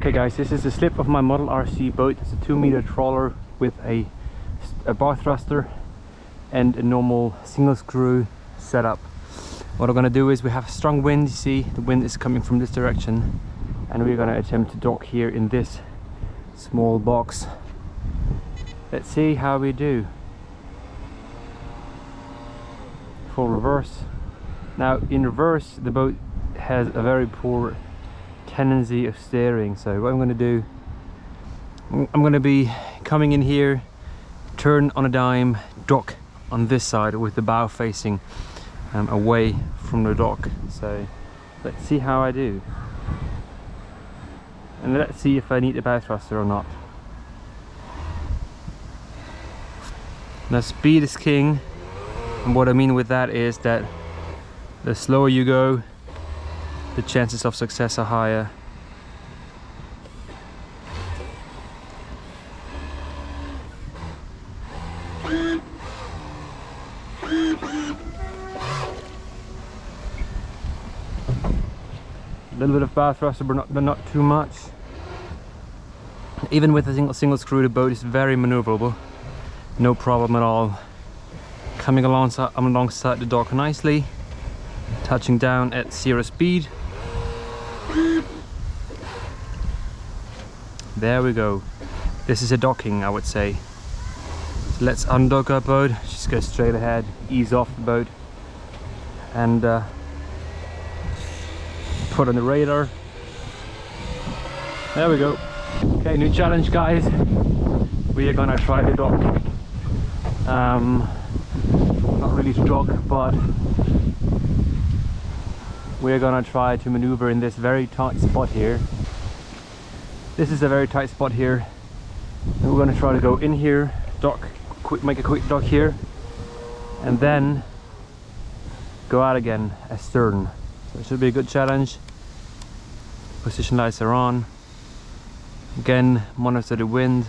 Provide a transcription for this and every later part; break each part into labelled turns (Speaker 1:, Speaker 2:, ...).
Speaker 1: Okay guys, this is the slip of my model RC boat. It's a 2-meter trawler with a bar thruster and a normal single screw setup. What I'm going to do is, we have a strong wind. You see the wind is coming from this direction, and we're going to attempt to dock here in this small box. Let's see how we do. Full reverse. Now in reverse the boat has a very poor tendency of steering, so what I'm going to do, I'm going to be coming in here, turn on a dime, dock on this side with the bow facing away from the dock. So let's see how I do, and let's see if I need a bow thruster or not. Now speed is king, and what I mean with that is that the slower you go, the chances of success are higher. A little bit of bow thruster, but not too much. Even with a single screw, the boat is very maneuverable, no problem at all. Coming alongside the dock nicely, touching down at 0 speed. There we go. This is a docking, I would say. So let's undock our boat, just go straight ahead, ease off the boat, and put on the radar. There we go. Okay, new challenge guys. We are gonna try to dock. Not really to dock, but we're gonna try to maneuver in this very tight spot here. This is a very tight spot here, and we're gonna try to go in here, dock, make a quick dock here, and then go out again astern. So it should be a good challenge. Position lights are on. Again, monitor the wind.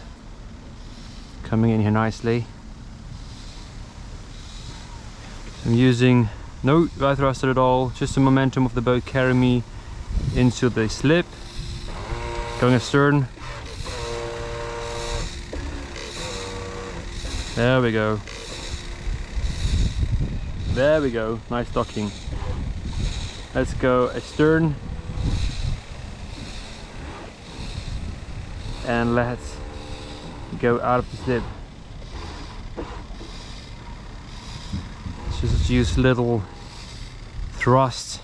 Speaker 1: Coming in here nicely. I'm using no bow thruster at all, just the momentum of the boat carrying me into the slip. Going astern. There we go. There we go. Nice docking. Let's go astern. And let's go out of the slip. Just use little thrust.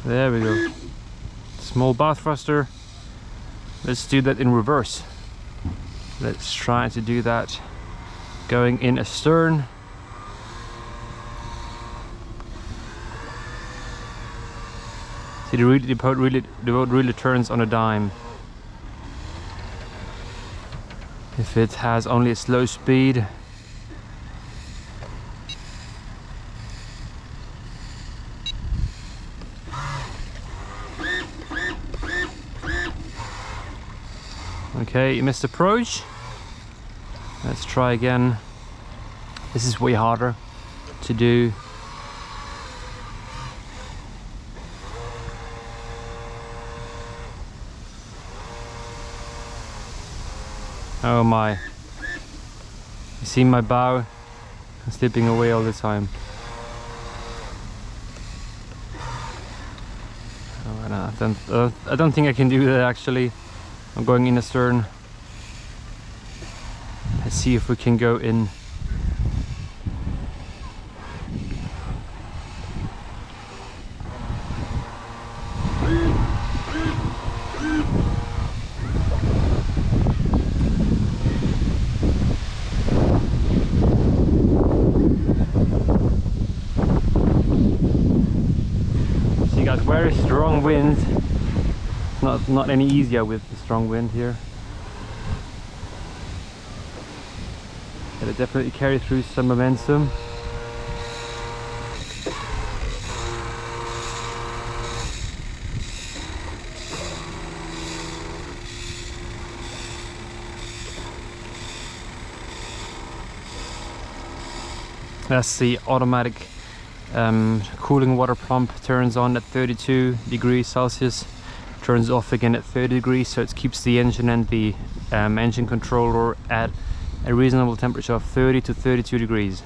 Speaker 1: There we go. Small bow thruster. Let's do that in reverse. Let's try to do that going in astern. See, the boat really turns on a dime. If it has only a slow speed, okay, you missed approach. Let's try again. This is way harder to do. Oh my. You see my bow? I'm slipping away all the time. Oh, no, I don't think I can do that actually. I'm going in astern. Let's see if we can go in. So you got very strong wind. Not any easier with the strong wind here. It'll definitely carry through some momentum. That's the automatic cooling water pump. Turns on at 32 degrees Celsius, turns off again at 30 degrees, so it keeps the engine and the engine controller at a reasonable temperature of 30 to 32 degrees.